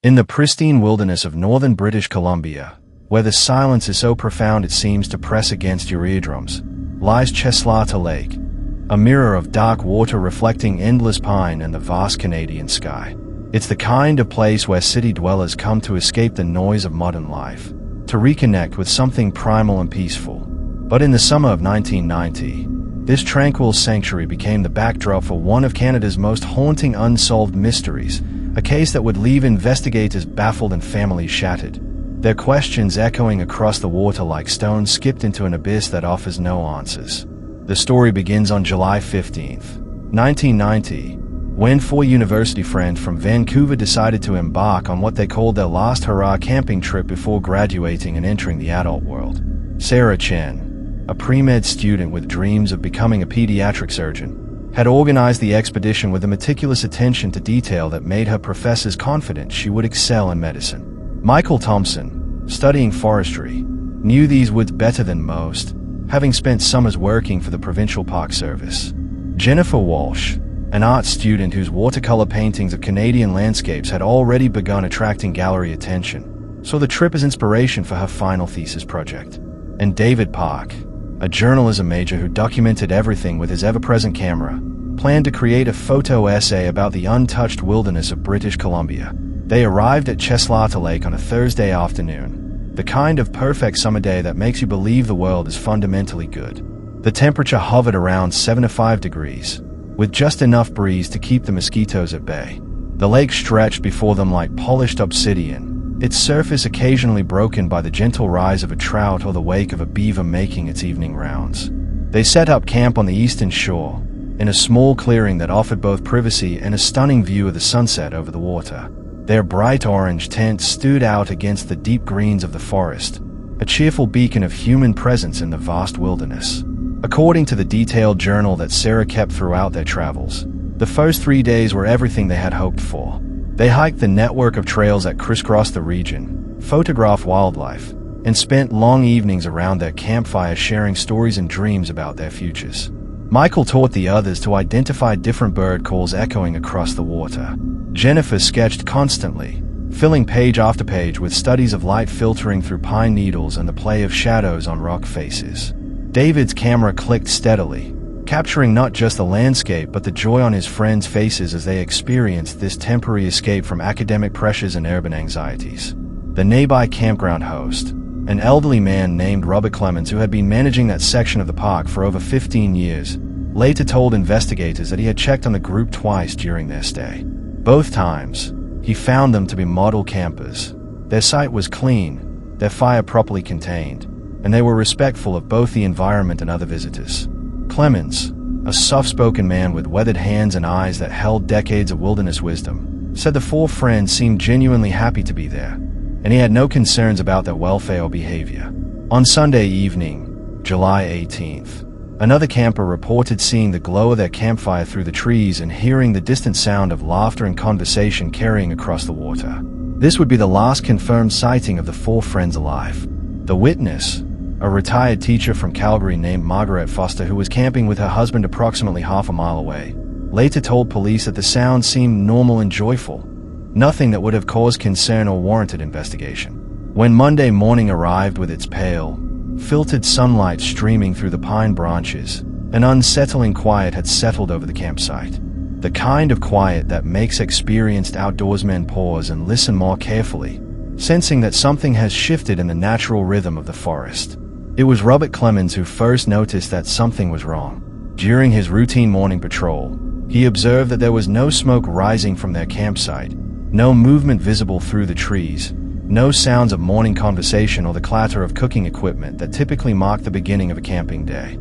In the pristine wilderness of northern British Columbia, where the silence is so profound it seems to press against your eardrums, lies Cheslatta Lake, a mirror of dark water reflecting endless pine and the vast Canadian sky. It's the kind of place where city dwellers come to escape the noise of modern life, to reconnect with something primal and peaceful. But in the summer of 1990, this tranquil sanctuary became the backdrop for one of Canada's most haunting unsolved mysteries, a case that would leave investigators baffled and families shattered, their questions echoing across the water like stones skipped into an abyss that offers no answers. The story begins on July 15, 1990, when four university friends from Vancouver decided to embark on what they called their last hurrah camping trip before graduating and entering the adult world. Sarah Chen, a pre-med student with dreams of becoming a pediatric surgeon, had organized the expedition with a meticulous attention to detail that made her professors confident she would excel in medicine. Michael Thompson, studying forestry, knew these woods better than most, having spent summers working for the Provincial Park Service. Jennifer Walsh, an art student whose watercolor paintings of Canadian landscapes had already begun attracting gallery attention, saw the trip as inspiration for her final thesis project. And David Park, a journalism major who documented everything with his ever-present camera, planned to create a photo essay about the untouched wilderness of British Columbia. They arrived at Cheslatta Lake on a Thursday afternoon, the kind of perfect summer day that makes you believe the world is fundamentally good. The temperature hovered around 75 degrees, with just enough breeze to keep the mosquitoes at bay. The lake stretched before them like polished obsidian, its surface occasionally broken by the gentle rise of a trout or the wake of a beaver making its evening rounds. They set up camp on the eastern shore, in a small clearing that offered both privacy and a stunning view of the sunset over the water. Their bright orange tents stood out against the deep greens of the forest, a cheerful beacon of human presence in the vast wilderness. According to the detailed journal that Sarah kept throughout their travels, the first 3 days were everything they had hoped for. They hiked the network of trails that crisscrossed the region, photographed wildlife, and spent long evenings around their campfire sharing stories and dreams about their futures. Michael taught the others to identify different bird calls echoing across the water. Jennifer sketched constantly, filling page after page with studies of light filtering through pine needles and the play of shadows on rock faces. David's camera clicked steadily, capturing not just the landscape but the joy on his friends' faces as they experienced this temporary escape from academic pressures and urban anxieties. The nearby campground host, an elderly man named Robert Clemens who had been managing that section of the park for over 15 years, later told investigators that he had checked on the group twice during their stay. Both times, he found them to be model campers. Their site was clean, their fire properly contained, and they were respectful of both the environment and other visitors. Clemens, a soft-spoken man with weathered hands and eyes that held decades of wilderness wisdom, said the four friends seemed genuinely happy to be there, and he had no concerns about their welfare or behavior. On Sunday evening, July 18th, another camper reported seeing the glow of their campfire through the trees and hearing the distant sound of laughter and conversation carrying across the water. This would be the last confirmed sighting of the four friends alive. The witness, a retired teacher from Calgary named Margaret Foster who was camping with her husband approximately half a mile away, later told police that the sound seemed normal and joyful, nothing that would have caused concern or warranted investigation. When Monday morning arrived with its pale, filtered sunlight streaming through the pine branches, an unsettling quiet had settled over the campsite. The kind of quiet that makes experienced outdoorsmen pause and listen more carefully, sensing that something has shifted in the natural rhythm of the forest. It was Robert Clemens who first noticed that something was wrong. During his routine morning patrol, he observed that there was no smoke rising from their campsite, no movement visible through the trees, no sounds of morning conversation or the clatter of cooking equipment that typically mark the beginning of a camping day.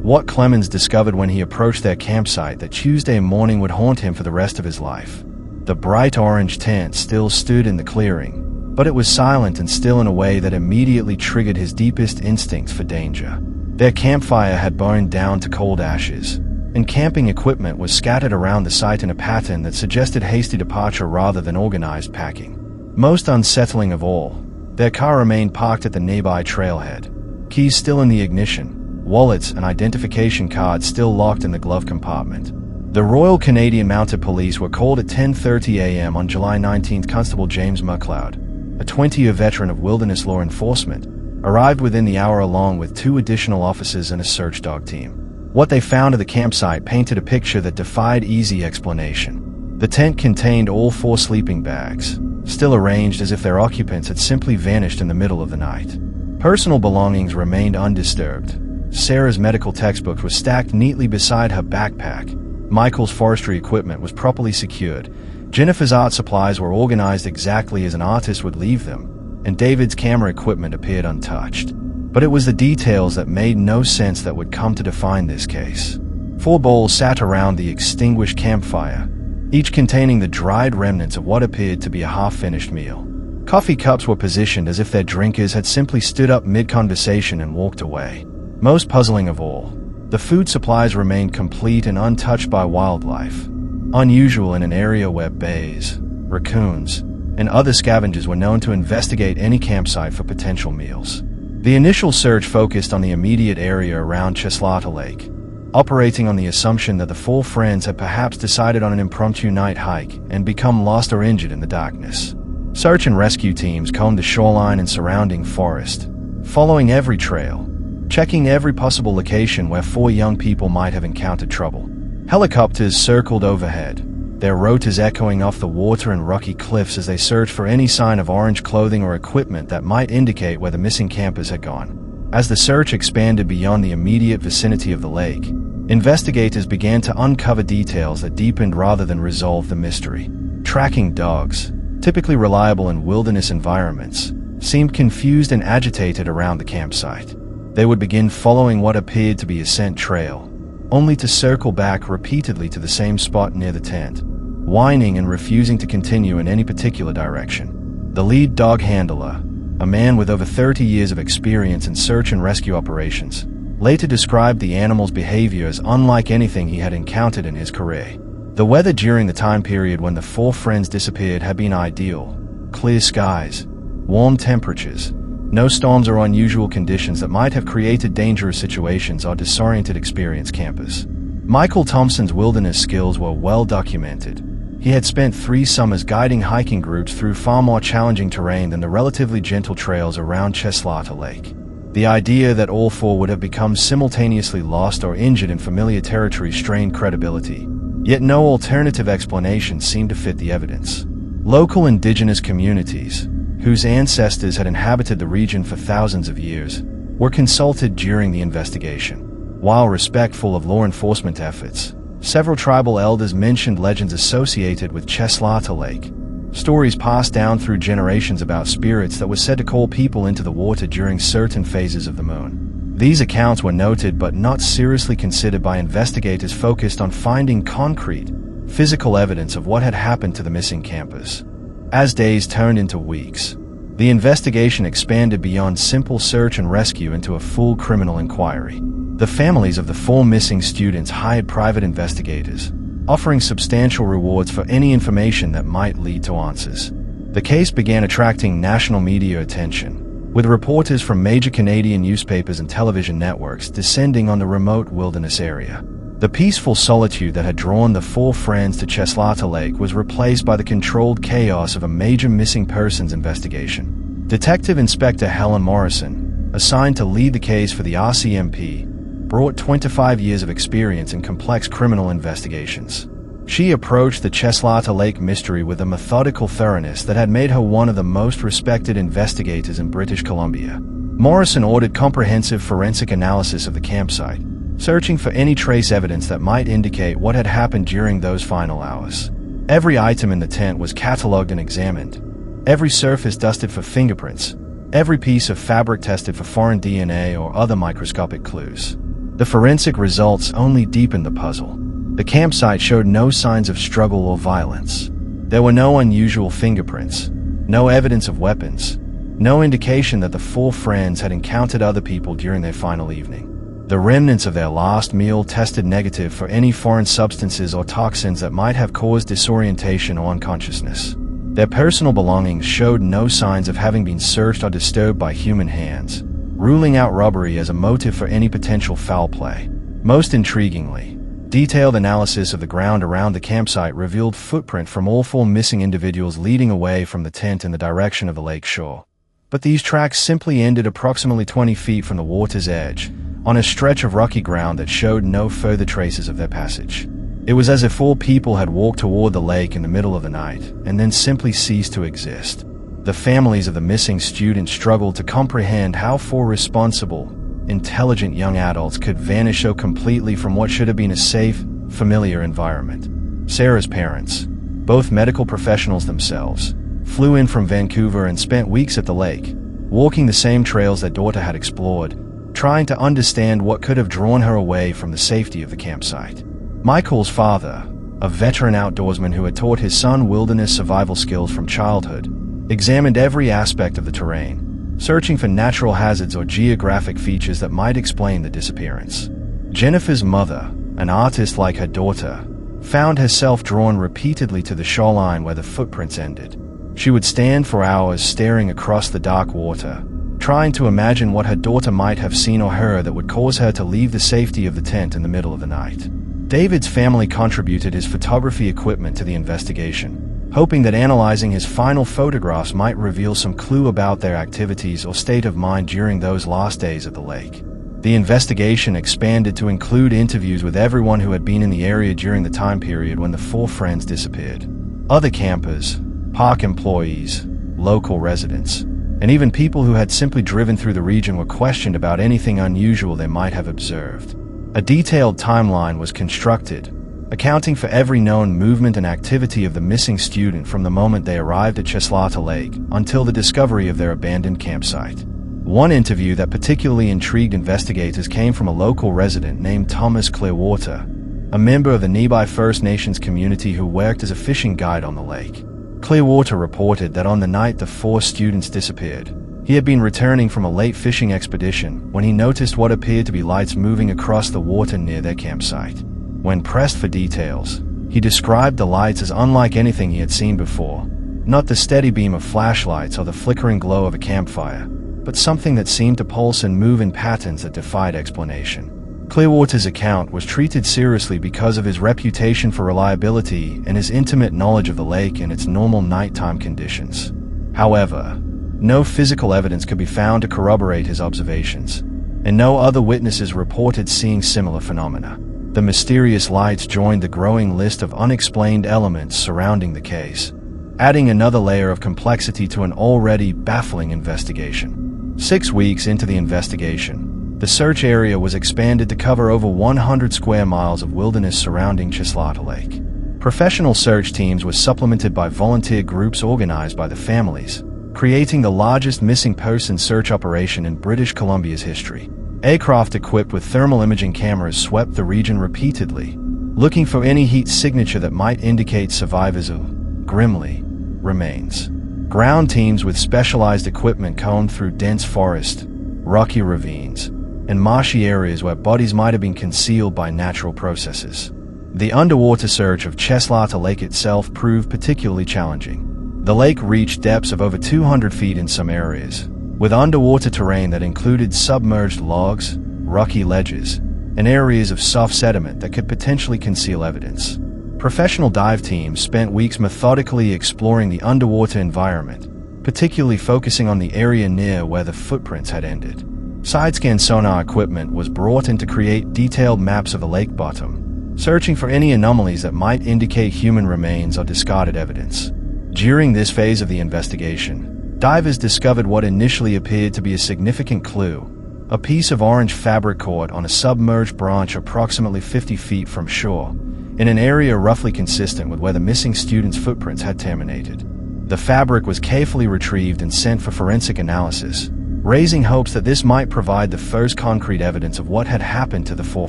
What Clemens discovered when he approached their campsite that Tuesday morning would haunt him for the rest of his life. The bright orange tent still stood in the clearing, but it was silent and still in a way that immediately triggered his deepest instincts for danger. Their campfire had burned down to cold ashes, and camping equipment was scattered around the site in a pattern that suggested hasty departure rather than organized packing. Most unsettling of all, their car remained parked at the nearby trailhead, keys still in the ignition, wallets and identification cards still locked in the glove compartment. The Royal Canadian Mounted Police were called at 10:30 a.m. on July 19th. Constable James McLeod, a 20-year veteran of wilderness law enforcement, arrived within the hour along with 2 additional officers and a search dog team. What they found at the campsite painted a picture that defied easy explanation. The tent contained all 4 sleeping bags, still arranged as if their occupants had simply vanished in the middle of the night. Personal belongings remained undisturbed. Sarah's medical textbooks were stacked neatly beside her backpack. Michael's forestry equipment was properly secured. Jennifer's art supplies were organized exactly as an artist would leave them, and David's camera equipment appeared untouched. But it was the details that made no sense that would come to define this case. 4 bowls sat around the extinguished campfire, each containing the dried remnants of what appeared to be a half-finished meal. Coffee cups were positioned as if their drinkers had simply stood up mid-conversation and walked away. Most puzzling of all, the food supplies remained complete and untouched by wildlife, unusual in an area where bears, raccoons, and other scavengers were known to investigate any campsite for potential meals. The initial search focused on the immediate area around Cheslatta Lake, operating on the assumption that the 4 friends had perhaps decided on an impromptu night hike and become lost or injured in the darkness. Search and rescue teams combed the shoreline and surrounding forest, following every trail, checking every possible location where 4 young people might have encountered trouble. Helicopters circled overhead, their rotors echoing off the water and rocky cliffs as they searched for any sign of orange clothing or equipment that might indicate where the missing campers had gone. As the search expanded beyond the immediate vicinity of the lake, investigators began to uncover details that deepened rather than resolved the mystery. Tracking dogs, typically reliable in wilderness environments, seemed confused and agitated around the campsite. They would begin following what appeared to be a scent trail, only to circle back repeatedly to the same spot near the tent, whining and refusing to continue in any particular direction. The lead dog handler, a man with over 30 years of experience in search and rescue operations, later described the animal's behavior as unlike anything he had encountered in his career. The weather during the time period when the 4 friends disappeared had been ideal. Clear skies, warm temperatures, no storms or unusual conditions that might have created dangerous situations or disoriented experienced campers. Michael Thompson's wilderness skills were well documented. He had spent 3 summers guiding hiking groups through far more challenging terrain than the relatively gentle trails around Cheslatta Lake. The idea that all 4 would have become simultaneously lost or injured in familiar territory strained credibility, yet no alternative explanation seemed to fit the evidence. Local indigenous communities, whose ancestors had inhabited the region for thousands of years, were consulted during the investigation. While respectful of law enforcement efforts, several tribal elders mentioned legends associated with Cheslatta Lake, stories passed down through generations about spirits that were said to call people into the water during certain phases of the moon. These accounts were noted but not seriously considered by investigators focused on finding concrete, physical evidence of what had happened to the missing campers. As days turned into weeks, the investigation expanded beyond simple search and rescue into a full criminal inquiry. The families of the 4 missing students hired private investigators, offering substantial rewards for any information that might lead to answers. The case began attracting national media attention, with reporters from major Canadian newspapers and television networks descending on the remote wilderness area. The peaceful solitude that had drawn the 4 friends to Cheslatta Lake was replaced by the controlled chaos of a major missing persons investigation. Detective Inspector Helen Morrison, assigned to lead the case for the RCMP, brought 25 years of experience in complex criminal investigations. She approached the Cheslatta Lake mystery with a methodical thoroughness that had made her one of the most respected investigators in British Columbia. Morrison ordered comprehensive forensic analysis of the campsite, searching for any trace evidence that might indicate what had happened during those final hours. Every item in the tent was catalogued and examined, every surface dusted for fingerprints, every piece of fabric tested for foreign DNA or other microscopic clues. The forensic results only deepened the puzzle. The campsite showed no signs of struggle or violence. There were no unusual fingerprints, no evidence of weapons, no indication that the 4 friends had encountered other people during their final evening. The remnants of their last meal tested negative for any foreign substances or toxins that might have caused disorientation or unconsciousness. Their personal belongings showed no signs of having been searched or disturbed by human hands, ruling out robbery as a motive for any potential foul play. Most intriguingly, Detailed analysis of the ground around the campsite revealed footprints from all 4 missing individuals leading away from the tent in the direction of the lake shore. But these tracks simply ended approximately 20 feet from the water's edge, on a stretch of rocky ground that showed no further traces of their passage. It was as if 4 people had walked toward the lake in the middle of the night, and then simply ceased to exist. The families of the missing students struggled to comprehend how 4 responsible, intelligent young adults could vanish so completely from what should have been a safe, familiar environment. Sarah's parents, both medical professionals themselves, flew in from Vancouver and spent weeks at the lake, walking the same trails their daughter had explored, trying to understand what could have drawn her away from the safety of the campsite. Michael's father, a veteran outdoorsman who had taught his son wilderness survival skills from childhood, examined every aspect of the terrain, searching for natural hazards or geographic features that might explain the disappearance. Jennifer's mother, an artist like her daughter, found herself drawn repeatedly to the shoreline where the footprints ended. She would stand for hours staring across the dark water, trying to imagine what her daughter might have seen or heard that would cause her to leave the safety of the tent in the middle of the night. David's family contributed his photography equipment to the investigation, hoping that analyzing his final photographs might reveal some clue about their activities or state of mind during those last days at the lake. The investigation expanded to include interviews with everyone who had been in the area during the time period when the 4 friends disappeared. Other campers, park employees, local residents, and even people who had simply driven through the region were questioned about anything unusual they might have observed. A detailed timeline was constructed, accounting for every known movement and activity of the missing student from the moment they arrived at Cheslatta Lake until the discovery of their abandoned campsite. One interview that particularly intrigued investigators came from a local resident named Thomas Clearwater, a member of the nearby First Nations community who worked as a fishing guide on the lake. Clearwater reported that on the night the 4 students disappeared, he had been returning from a late fishing expedition when he noticed what appeared to be lights moving across the water near their campsite. When pressed for details, he described the lights as unlike anything he had seen before, not the steady beam of flashlights or the flickering glow of a campfire, but something that seemed to pulse and move in patterns that defied explanation. Clearwater's account was treated seriously because of his reputation for reliability and his intimate knowledge of the lake and its normal nighttime conditions. However, no physical evidence could be found to corroborate his observations, and no other witnesses reported seeing similar phenomena. The mysterious lights joined the growing list of unexplained elements surrounding the case, adding another layer of complexity to an already baffling investigation. 6 weeks into the investigation, the search area was expanded to cover over 100 square miles of wilderness surrounding Cheslatta Lake. Professional search teams were supplemented by volunteer groups organized by the families, creating the largest missing person search operation in British Columbia's history. Aircraft equipped with thermal imaging cameras swept the region repeatedly, looking for any heat signature that might indicate survivors of, grimly, remains. Ground teams with specialized equipment combed through dense forest, rocky ravines, and marshy areas where bodies might have been concealed by natural processes. The underwater search of Cheslatta Lake itself proved particularly challenging. The lake reached depths of over 200 feet in some areas, with underwater terrain that included submerged logs, rocky ledges, and areas of soft sediment that could potentially conceal evidence. Professional dive teams spent weeks methodically exploring the underwater environment, particularly focusing on the area near where the footprints had ended. Side-scan sonar equipment was brought in to create detailed maps of the lake bottom, searching for any anomalies that might indicate human remains or discarded evidence. During this phase of the investigation, divers discovered what initially appeared to be a significant clue: a piece of orange fabric caught on a submerged branch approximately 50 feet from shore, in an area roughly consistent with where the missing students' footprints had terminated. The fabric was carefully retrieved and sent for forensic analysis, raising hopes that this might provide the first concrete evidence of what had happened to the 4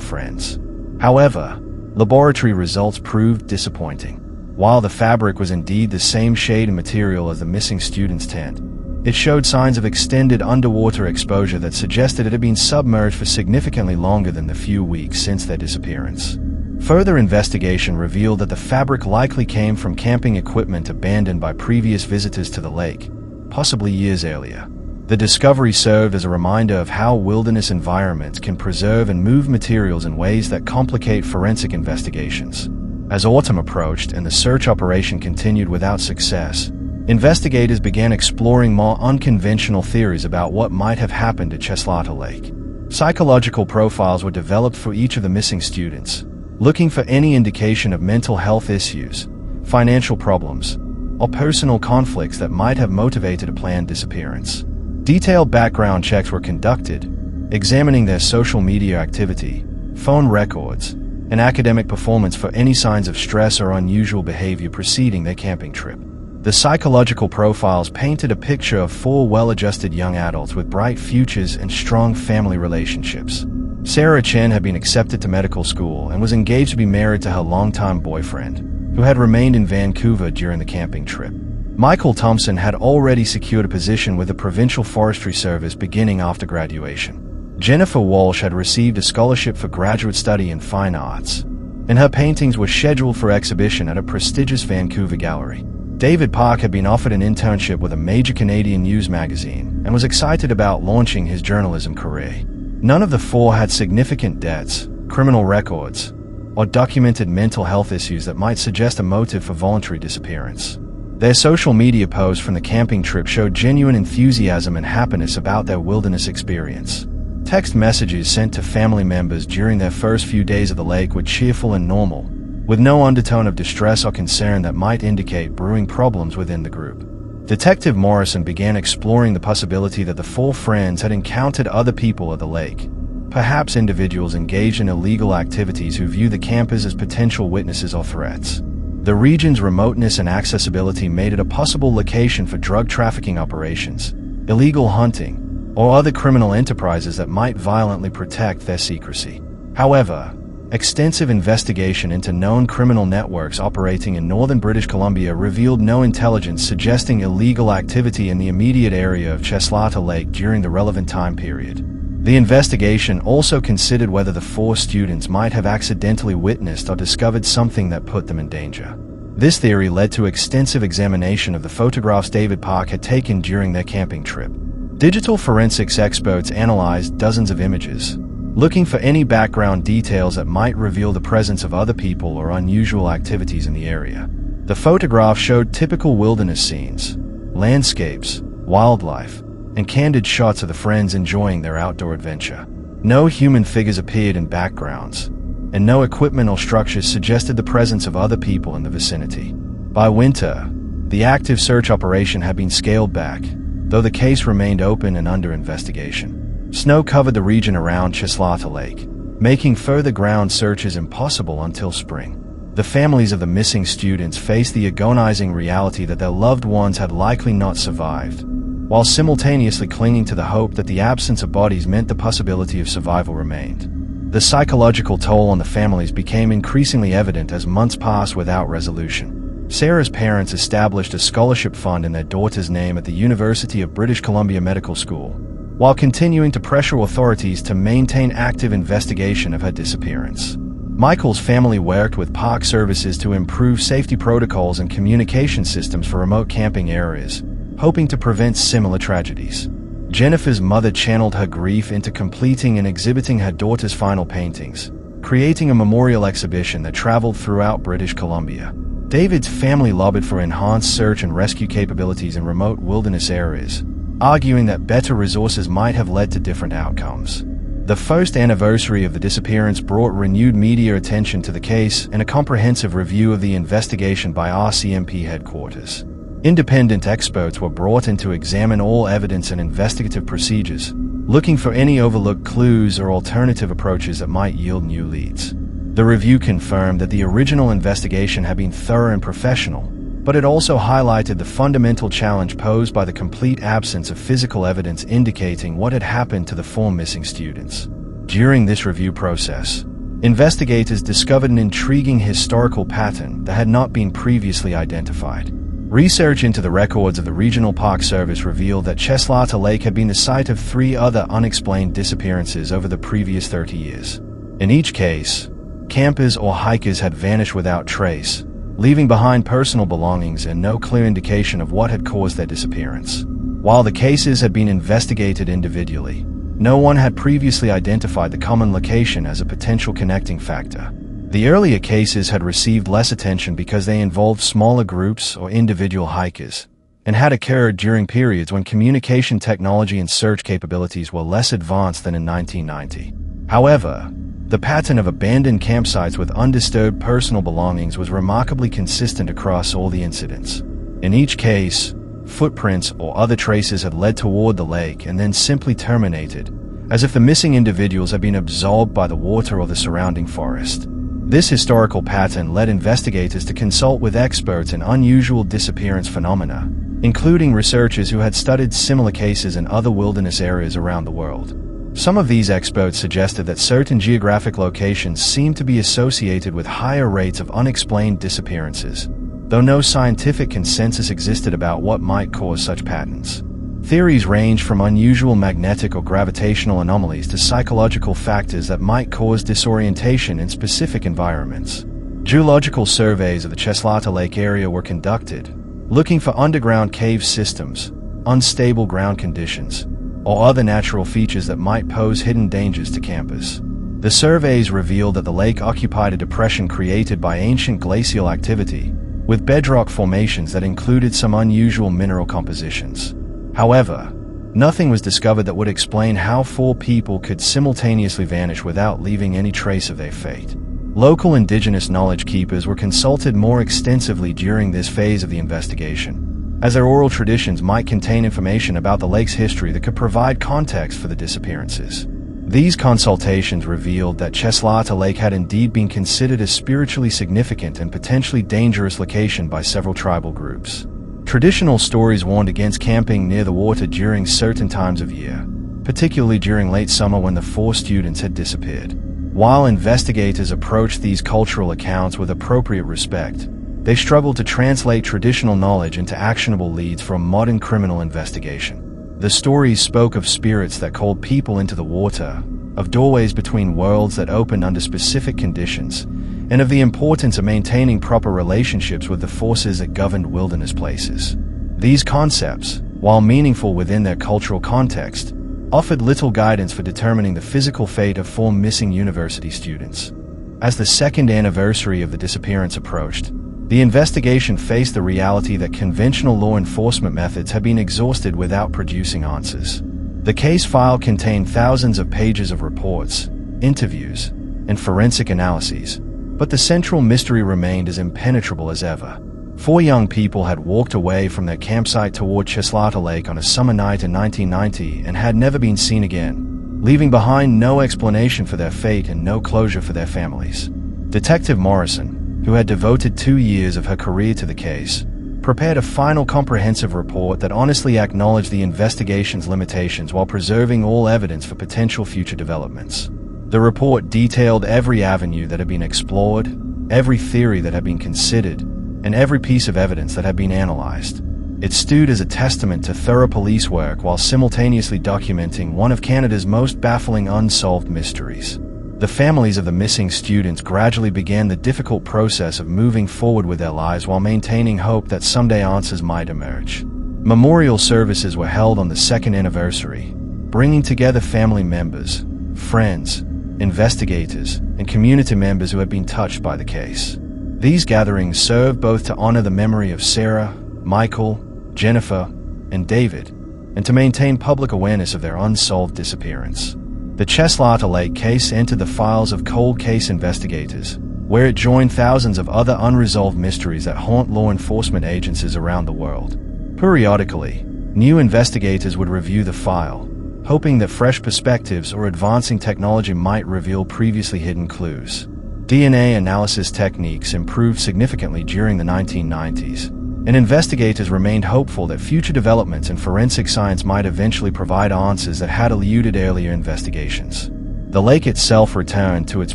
friends. However, laboratory results proved disappointing. While the fabric was indeed the same shade and material as the missing students' tent, it showed signs of extended underwater exposure that suggested it had been submerged for significantly longer than the few weeks since their disappearance. Further investigation revealed that the fabric likely came from camping equipment abandoned by previous visitors to the lake, possibly years earlier. The discovery served as a reminder of how wilderness environments can preserve and move materials in ways that complicate forensic investigations. As autumn approached and the search operation continued without success, investigators began exploring more unconventional theories about what might have happened at Cheslatta Lake. Psychological profiles were developed for each of the missing students, looking for any indication of mental health issues, financial problems, or personal conflicts that might have motivated a planned disappearance. Detailed background checks were conducted, examining their social media activity, phone records, and academic performance for any signs of stress or unusual behavior preceding their camping trip. The psychological profiles painted a picture of 4 well-adjusted young adults with bright futures and strong family relationships. Sarah Chen had been accepted to medical school and was engaged to be married to her longtime boyfriend, who had remained in Vancouver during the camping trip. Michael Thompson had already secured a position with the Provincial Forestry Service beginning after graduation. Jennifer Walsh had received a scholarship for graduate study in fine arts, and her paintings were scheduled for exhibition at a prestigious Vancouver gallery. David Park had been offered an internship with a major Canadian news magazine and was excited about launching his journalism career. None of the 4 had significant debts, criminal records, or documented mental health issues that might suggest a motive for voluntary disappearance. Their social media posts from the camping trip showed genuine enthusiasm and happiness about their wilderness experience. Text messages sent to family members during their first few days of the lake were cheerful and normal, with no undertone of distress or concern that might indicate brewing problems within the group. Detective Morrison began exploring the possibility that the 4 friends had encountered other people at the lake, perhaps individuals engaged in illegal activities who view the campers as potential witnesses or threats. The region's remoteness and accessibility made it a possible location for drug trafficking operations, illegal hunting, or other criminal enterprises that might violently protect their secrecy. However, extensive investigation into known criminal networks operating in northern British Columbia revealed no intelligence suggesting illegal activity in the immediate area of Cheslatta Lake during the relevant time period. The investigation also considered whether the 4 students might have accidentally witnessed or discovered something that put them in danger. This theory led to extensive examination of the photographs David Park had taken during their camping trip. Digital forensics experts analyzed dozens of images, looking for any background details that might reveal the presence of other people or unusual activities in the area. The photographs showed typical wilderness scenes, landscapes, wildlife, and candid shots of the friends enjoying their outdoor adventure. No human figures appeared in backgrounds, and no equipment or structures suggested the presence of other people in the vicinity. By winter, the active search operation had been scaled back, though the case remained open and under investigation. Snow covered the region around Cheslatta Lake, making further ground searches impossible until spring. The families of the missing students faced the agonizing reality that their loved ones had likely not survived, while simultaneously clinging to the hope that the absence of bodies meant the possibility of survival remained. The psychological toll on the families became increasingly evident as months passed without resolution. Sarah's parents established a scholarship fund in their daughter's name at the University of British Columbia Medical School, while continuing to pressure authorities to maintain active investigation of her disappearance. Michael's family worked with park services to improve safety protocols and communication systems for remote camping areas, hoping to prevent similar tragedies. Jennifer's mother channeled her grief into completing and exhibiting her daughter's final paintings, creating a memorial exhibition that traveled throughout British Columbia. David's family lobbied for enhanced search and rescue capabilities in remote wilderness areas, arguing that better resources might have led to different outcomes. The first anniversary of the disappearance brought renewed media attention to the case and a comprehensive review of the investigation by RCMP headquarters. Independent experts were brought in to examine all evidence and investigative procedures, looking for any overlooked clues or alternative approaches that might yield new leads. The review confirmed that the original investigation had been thorough and professional, but it also highlighted the fundamental challenge posed by the complete absence of physical evidence indicating what had happened to the 4 missing students. During this review process, investigators discovered an intriguing historical pattern that had not been previously identified. Research into the records of the Regional Park Service revealed that Cheslatta Lake had been the site of 3 other unexplained disappearances over the previous 30 years. In each case, campers or hikers had vanished without trace, leaving behind personal belongings and no clear indication of what had caused their disappearance. While the cases had been investigated individually, no one had previously identified the common location as a potential connecting factor. The earlier cases had received less attention because they involved smaller groups or individual hikers, and had occurred during periods when communication technology and search capabilities were less advanced than in 1990. However, the pattern of abandoned campsites with undisturbed personal belongings was remarkably consistent across all the incidents. In each case, footprints or other traces had led toward the lake and then simply terminated, as if the missing individuals had been absorbed by the water or the surrounding forest. This historical pattern led investigators to consult with experts in unusual disappearance phenomena, including researchers who had studied similar cases in other wilderness areas around the world. Some of these experts suggested that certain geographic locations seemed to be associated with higher rates of unexplained disappearances, though no scientific consensus existed about what might cause such patterns. Theories ranged from unusual magnetic or gravitational anomalies to psychological factors that might cause disorientation in specific environments. Geological surveys of the Cheslatta Lake area were conducted, looking for underground cave systems, unstable ground conditions, or other natural features that might pose hidden dangers to campers. The surveys revealed that the lake occupied a depression created by ancient glacial activity, with bedrock formations that included some unusual mineral compositions. However, nothing was discovered that would explain how 4 people could simultaneously vanish without leaving any trace of their fate. Local indigenous knowledge keepers were consulted more extensively during this phase of the investigation, as their oral traditions might contain information about the lake's history that could provide context for the disappearances. These consultations revealed that Cheslatta Lake had indeed been considered a spiritually significant and potentially dangerous location by several tribal groups. Traditional stories warned against camping near the water during certain times of year, particularly during late summer when the 4 students had disappeared. While investigators approached these cultural accounts with appropriate respect, they struggled to translate traditional knowledge into actionable leads for a modern criminal investigation. The stories spoke of spirits that called people into the water, of doorways between worlds that opened under specific conditions, and of the importance of maintaining proper relationships with the forces that governed wilderness places. These concepts, while meaningful within their cultural context, offered little guidance for determining the physical fate of 4 missing university students. As the 2nd anniversary of the disappearance approached, the investigation faced the reality that conventional law enforcement methods had been exhausted without producing answers. The case file contained thousands of pages of reports, interviews, and forensic analyses, but the central mystery remained as impenetrable as ever. 4 young people had walked away from their campsite toward Cheslatta Lake on a summer night in 1990 and had never been seen again, leaving behind no explanation for their fate and no closure for their families. Detective Morrison, who had devoted 2 years of her career to the case, prepared a final comprehensive report that honestly acknowledged the investigation's limitations while preserving all evidence for potential future developments. The report detailed every avenue that had been explored, every theory that had been considered, and every piece of evidence that had been analyzed. It stood as a testament to thorough police work while simultaneously documenting one of Canada's most baffling unsolved mysteries. The families of the missing students gradually began the difficult process of moving forward with their lives while maintaining hope that someday answers might emerge. Memorial services were held on the 2nd anniversary, bringing together family members, friends, investigators, and community members who had been touched by the case. These gatherings served both to honor the memory of Sarah, Michael, Jennifer, and David, and to maintain public awareness of their unsolved disappearance. The Cheslatta Lake case entered the files of cold case investigators, where it joined thousands of other unresolved mysteries that haunt law enforcement agencies around the world. Periodically, new investigators would review the file, hoping that fresh perspectives or advancing technology might reveal previously hidden clues. DNA analysis techniques improved significantly during the 1990s, and investigators remained hopeful that future developments in forensic science might eventually provide answers that had eluded earlier investigations. The lake itself returned to its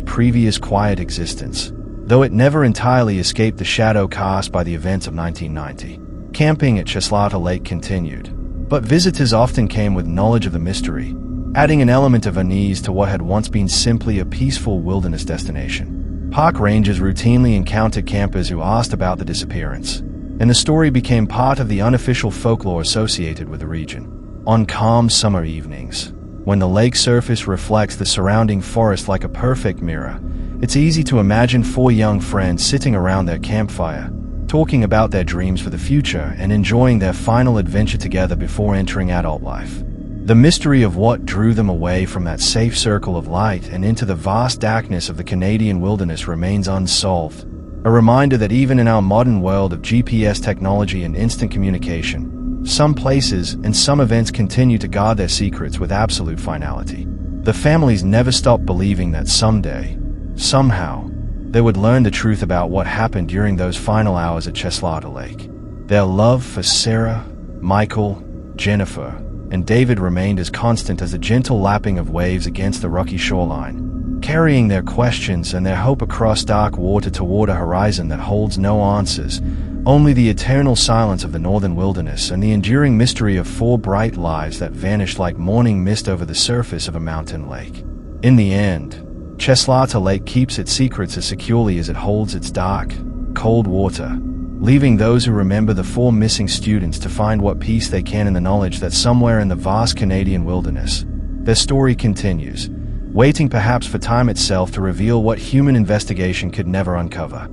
previous quiet existence, though it never entirely escaped the shadow cast by the events of 1990. Camping at Cheslatta Lake continued, but visitors often came with knowledge of the mystery, adding an element of unease to what had once been simply a peaceful wilderness destination. Park rangers routinely encountered campers who asked about the disappearance, and the story became part of the unofficial folklore associated with the region. On calm summer evenings, when the lake surface reflects the surrounding forest like a perfect mirror, it's easy to imagine four young friends sitting around their campfire, talking about their dreams for the future and enjoying their final adventure together before entering adult life. The mystery of what drew them away from that safe circle of light and into the vast darkness of the Canadian wilderness remains unsolved, a reminder that even in our modern world of GPS technology and instant communication, some places and some events continue to guard their secrets with absolute finality. The families never stopped believing that someday, somehow, they would learn the truth about what happened during those final hours at Cheslatta Lake. Their love for Sarah, Michael, Jennifer, and David remained as constant as the gentle lapping of waves against the rocky shoreline, carrying their questions and their hope across dark water toward a horizon that holds no answers, only the eternal silence of the northern wilderness and the enduring mystery of four bright lives that vanished like morning mist over the surface of a mountain lake. In the end, Cheslatta Lake keeps its secrets as securely as it holds its dark, cold water, leaving those who remember the four missing students to find what peace they can in the knowledge that somewhere in the vast Canadian wilderness, their story continues, waiting perhaps for time itself to reveal what human investigation could never uncover.